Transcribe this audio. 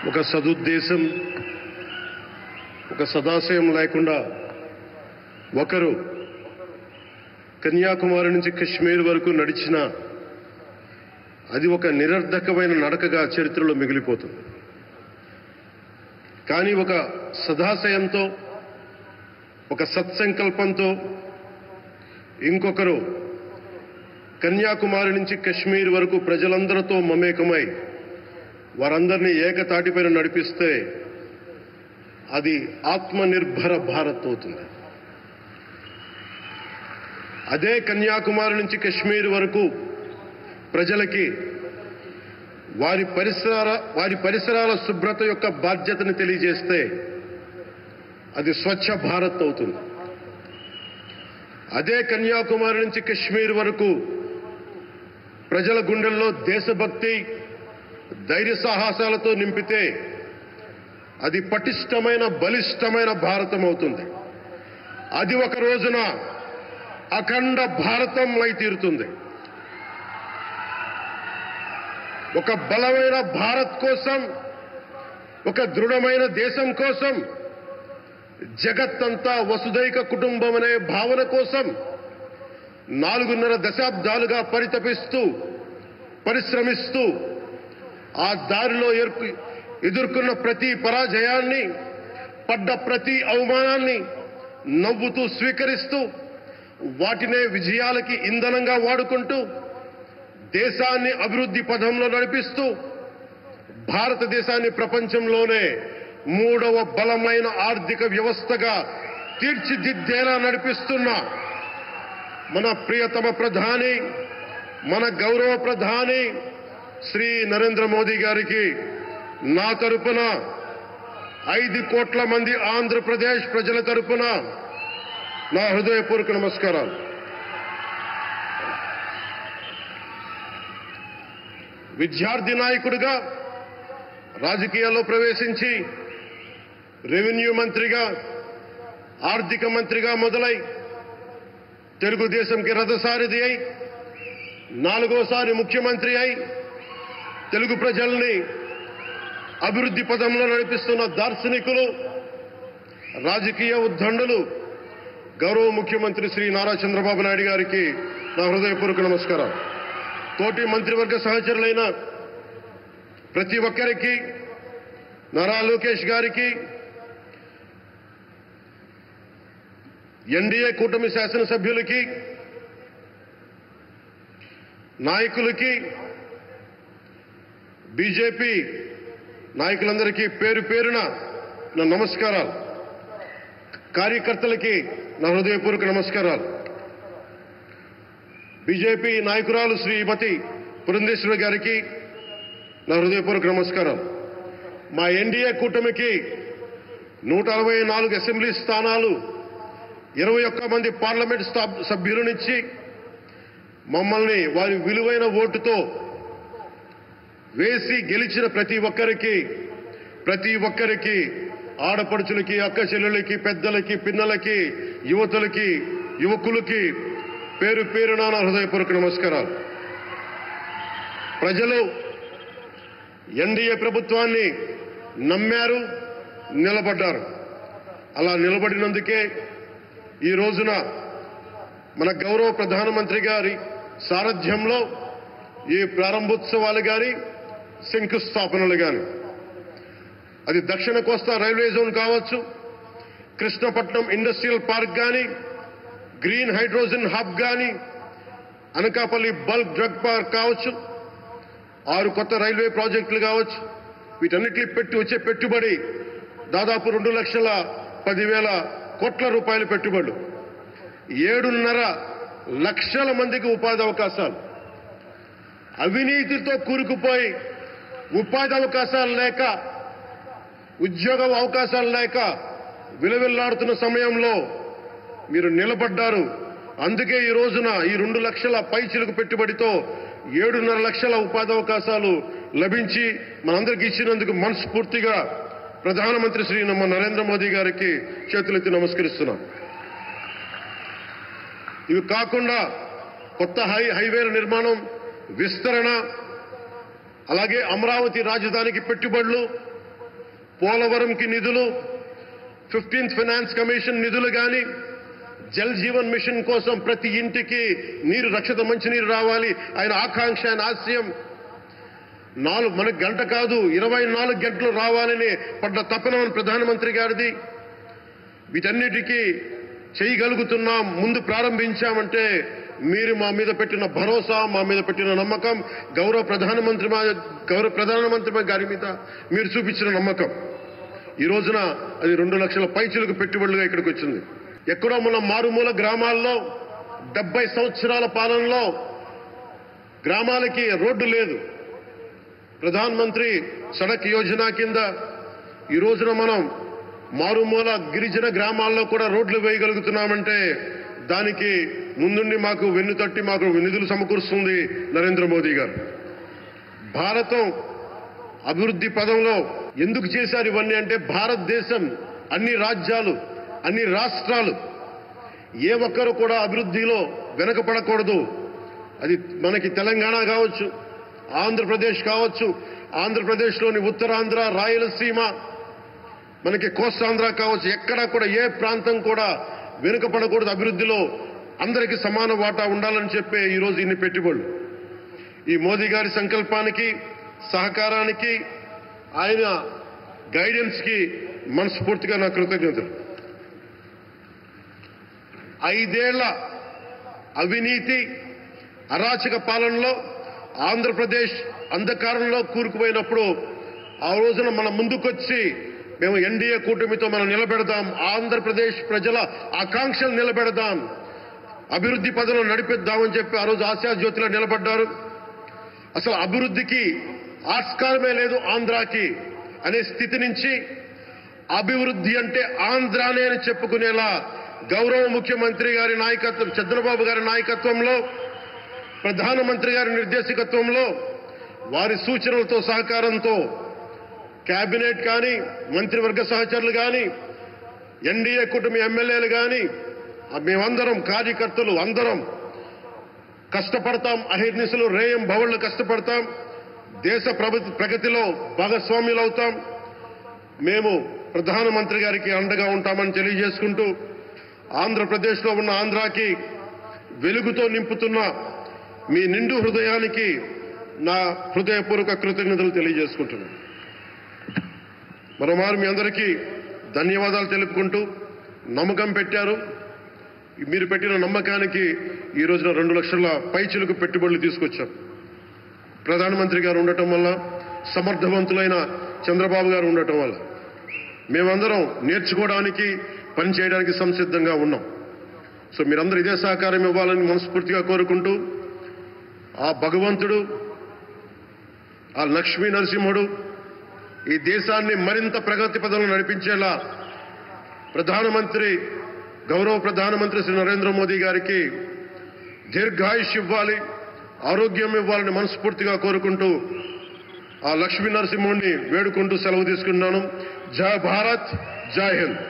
ఒక సదుద్దేశం, ఒక సదాశయం లేకుండా ఒకరు కన్యాకుమారి నుంచి కశ్మీర్ వరకు నడిచిన అది ఒక నిరర్ధకమైన నడకగా చరిత్రలో మిగిలిపోతుంది. కానీ ఒక సదాశయంతో, ఒక సత్సంకల్పంతో ఇంకొకరు కన్యాకుమారి నుంచి కశ్మీర్ వరకు ప్రజలందరితో మమేకమై వారందరినీ ఏకతాటిపైన నడిపిస్తే అది ఆత్మనిర్భర భారత్ అవుతుంది. అదే కన్యాకుమారి నుంచి కశ్మీర్ వరకు ప్రజలకి వారి పరిసరాల శుభ్రత యొక్క బాధ్యతను తెలియజేస్తే అది స్వచ్ఛ భారత్ అవుతుంది. అదే కన్యాకుమారి నుంచి కశ్మీర్ వరకు ప్రజల గుండెల్లో దేశభక్తి, ధైర్య సాహసాలతో నింపితే అది పటిష్టమైన, బలిష్టమైన భారతం అవుతుంది. అది ఒక రోజున అఖండ భారతం అయి తీరుతుంది. ఒక బలమైన భారత్ కోసం, ఒక దృఢమైన దేశం కోసం, జగత్తంతా వసుదైక కుటుంబం అనే భావన కోసం 4.5 దశాబ్దాలుగా పరితపిస్తూ, పరిశ్రమిస్తూ ఆ దారిలో ఎదుర్కొన్న ప్రతి పరాజయాన్ని, పడ్డ ప్రతి అవమానాన్ని నవ్వుతూ స్వీకరిస్తూ, వాటినే విజయాలకి ఇంధనంగా వాడుకుంటూ, దేశాన్ని అభివృద్ధి పథంలో నడిపిస్తూ, భారతదేశాన్ని ప్రపంచంలోనే 3వ బలమైన ఆర్థిక వ్యవస్థగా తీర్చిదిద్దేలా నడిపిస్తున్న మన ప్రియతమ ప్రధాని, మన గౌరవ ప్రధాని శ్రీ నరేంద్ర మోదీ గారికి నా తరపున 5 కోట్ల మంది ఆంధ్రప్రదేశ్ ప్రజల తరపున నా హృదయపూర్వక నమస్కారాలు. విద్యార్థి నాయకుడిగా రాజకీయాల్లో ప్రవేశించి రెవెన్యూ మంత్రిగా, ఆర్థిక మంత్రిగా మొదలై తెలుగుదేశంకి రథసారథి అయి 4వసారి ముఖ్యమంత్రి అయి తెలుగు ప్రజల్ని అభివృద్ధి పదంలో నడిపిస్తున్న దార్శనికులు, రాజకీయ ఉద్దండులు గౌరవ ముఖ్యమంత్రి శ్రీ నారా చంద్రబాబు నాయుడు గారికి నా హృదయపూర్వక నమస్కారం. తోటి మంత్రివర్గ సహచరులైన ప్రతి ఒక్కరికి, నారా లోకేష్ గారికి, ఎన్డీఏ కూటమి శాసనసభ్యులకి, నాయకులకి, బీజేపీ నాయకులందరికీ పేరు పేరున నా నమస్కారాలు. కార్యకర్తలకి నా హృదయపూర్వక నమస్కారాలు. బీజేపీ నాయకురాలు శ్రీమతి పురంధేశ్వరి గారికి నా హృదయపూర్వక నమస్కారం. మా ఎన్డీఏ కూటమికి 164 అసెంబ్లీ స్థానాలు, 21 మంది పార్లమెంట్ సభ్యులనిచ్చి మమ్మల్ని వారి విలువైన ఓటుతో వేసి గెలిచిన ప్రతి ఒక్కరికి ఆడపడుచులకి, అక్క చెల్లెలకి, పెద్దలకి, పిన్నలకి, యువతులకి, యువకులకి పేరు పేరున నా హృదయపూర్వక నమస్కారాలు. ప్రజలు ఎన్డీఏ ప్రభుత్వాన్ని నమ్మారు, నిలబడ్డారు. అలా నిలబడినందుకే ఈ రోజున మన గౌరవ ప్రధానమంత్రి గారి సారథ్యంలో ఈ ప్రారంభోత్సవాలు గాని, శంకుస్థాపనలు గాని, అది దక్షిణ కోస్తా రైల్వే జోన్ కావచ్చు, కృష్ణపట్నం ఇండస్ట్రియల్ పార్క్ గాని, గ్రీన్ హైడ్రోజన్ హబ్ గాని, అనకాపల్లి బల్క్ డ్రగ్ పార్క్ కావచ్చు, 6 కొత్త రైల్వే ప్రాజెక్టులు కావచ్చు, వీటన్నిటిని వచ్చే పెట్టుబడి దాదాపు 2,10,000 కోట్ల రూపాయల పెట్టుబడులు, 7.5 లక్షల మందికి ఉపాధి అవకాశాలు. అవినీతితో కూరుకుపోయి ఉపాధి అవకాశాలు లేక, ఉద్యోగ అవకాశాలు లేక విలవిల్లాడుతున్న సమయంలో మీరు నిలబడ్డారు. అందుకే ఈ రోజున ఈ 2 లక్షల పైచిలుకు పెట్టుబడితో 7.5 లక్షల ఉపాధి అవకాశాలు లభించి మనందరికీ ఇచ్చినందుకు మనస్ఫూర్తిగా ప్రధానమంత్రి శ్రీ నరేంద్ర మోదీ గారికి చేతులెత్తి నమస్కరిస్తున్నాం. ఇవి కాకుండా కొత్త హైవేల నిర్మాణం, విస్తరణ, అలాగే అమరావతి రాజధానికి పెట్టుబడులు, పోలవరంకి నిధులు, 15th ఫైనాన్స్ కమిషన్ నిధులు కానీ, జల్ జీవన్ మిషన్ కోసం ప్రతి ఇంటికి నీరు, రక్షిత మంచినీరు రావాలి ఆయన ఆకాంక్ష, ఆయన ఆశయం. మనకు గంట కాదు 24 గంటలు రావాలని పడ్డ తపన ప్రధానమంత్రి గారిది. వీటన్నిటికీ చేయగలుగుతున్నాం, ముందు ప్రారంభించామంటే మీరు మా మీద పెట్టిన భరోసా, మా మీద పెట్టిన నమ్మకం, గౌరవ ప్రధానమంత్రి గారి మీద మీరు చూపించిన నమ్మకం. ఈ రోజున అది 2 లక్షల పైచిలకు పెట్టుబడులుగా ఇక్కడికి వచ్చింది. ఎక్కడో మన మారుమూల గ్రామాల్లో 70 సంవత్సరాల పాలనలో గ్రామాలకి రోడ్డు లేదు. ప్రధానమంత్రి సడక్ యోజన కింద ఈ రోజున మనం మారుమూల గిరిజన గ్రామాల్లో కూడా రోడ్లు వేయగలుగుతున్నామంటే దానికి ముందుండి మాకు వెన్నుతట్టి మాకు నిధులు సమకూరుస్తుంది నరేంద్ర మోదీ గారు. భారతం అభివృద్ధి పదంలో ఎందుకు చేశారు ఇవన్నీ అంటే, భారతదేశం అన్ని రాజ్యాలు, అన్ని రాష్ట్రాలు ఏ ఒక్కరు కూడా అభివృద్ధిలో వెనకపడకూడదు. అది మనకి తెలంగాణ కావచ్చు, ఆంధ్రప్రదేశ్ కావచ్చు, ఆంధ్రప్రదేశ్లోని ఉత్తరాంధ్ర, రాయలసీమ, మనకి కోస్తాంధ్ర కావచ్చు, ఎక్కడా కూడా ఏ ప్రాంతం కూడా వెనుకపడకూడదు. అభివృద్ధిలో అందరికీ సమాన వాటా ఉండాలని చెప్పే ఈరోజు ఇన్ని పెట్టుబడులు. ఈ మోదీ గారి సంకల్పానికి, సహకారానికి, ఆయన గైడెన్స్ కి మనస్ఫూర్తిగా నా కృతజ్ఞతలు. 5 ఏళ్ల అవినీతి అరాచక పాలనలో ఆంధ్రప్రదేశ్ అంధకారంలో కూరుకుపోయినప్పుడు ఆ రోజున మన ముందుకొచ్చి మేము ఎన్డీఏ కూటమితో మనం నిలబెడదాం, ఆంధ్రప్రదేశ్ ప్రజల ఆకాంక్షలు నిలబెడదాం, అభివృద్ధి పదంలో నడిపిద్దామని చెప్పి ఆ రోజు ఆశాజ్యోతిలో నిలబడ్డారు. అసలు అభివృద్ధికి ఆస్కారమే లేదు ఆంధ్రాకి అనే స్థితి నుంచి అభివృద్ధి అంటే ఆంధ్రానే అని చెప్పుకునేలా గౌరవ ముఖ్యమంత్రి గారి నాయకత్వం, చంద్రబాబు గారి నాయకత్వంలో, ప్రధానమంత్రి గారి నిర్దేశకత్వంలో, వారి సూచనలతో సహకారంతో కేబినెట్ కానీ, మంత్రివర్గ సహచరులు కానీ, ఎన్డీఏ కూటమి ఎమ్మెల్యేలు కానీ, మేమందరం కార్యకర్తలు అందరం కష్టపడతాం. అహిర్నిశలు రేయం భవళ్లు కష్టపడతాం. దేశ ప్రగతిలో భాగస్వామ్యులవుతాం. మేము ప్రధానమంత్రి గారికి అండగా ఉంటామని తెలియజేసుకుంటూ, ఆంధ్రప్రదేశ్లో ఉన్న ఆంధ్రాకి వెలుగుతో నింపుతున్న మీ నిండు హృదయానికి నా హృదయపూర్వక కృతజ్ఞతలు తెలియజేసుకుంటున్నాను. మరోమారు మీ అందరికీ ధన్యవాదాలు తెలుపుకుంటూ, నమ్మకం పెట్టారు. మీరు పెట్టిన నమ్మకానికి ఈ రోజున 2 లక్షల పైచిలకు పెట్టుబడులు తీసుకొచ్చాం. ప్రధానమంత్రి గారు ఉండటం వల్ల, సమర్థవంతులైన చంద్రబాబు గారు ఉండటం వల్ల మేమందరం నేర్చుకోవడానికి, పనిచేయడానికి సంసిద్ధంగా ఉన్నాం. సో మీరందరూ ఇదే సహకారం ఇవ్వాలని మనస్ఫూర్తిగా కోరుకుంటూ, ఆ భగవంతుడు, ఆ లక్ష్మీ నరసింహుడు ఈ దేశాన్ని మరింత ప్రగతి పదంలో నడిపించేలా గౌరవ ప్రధానమంత్రి శ్రీ నరేంద్ర మోదీ గారికి దీర్ఘాయుష్ ఇవ్వాలి, ఆరోగ్యం ఇవ్వాలని మనస్ఫూర్తిగా కోరుకుంటూ, ఆ లక్ష్మీ నరసింహుడిని వేడుకుంటూ సెలవు తీసుకున్నాను. జై భారత్, జై హింద్.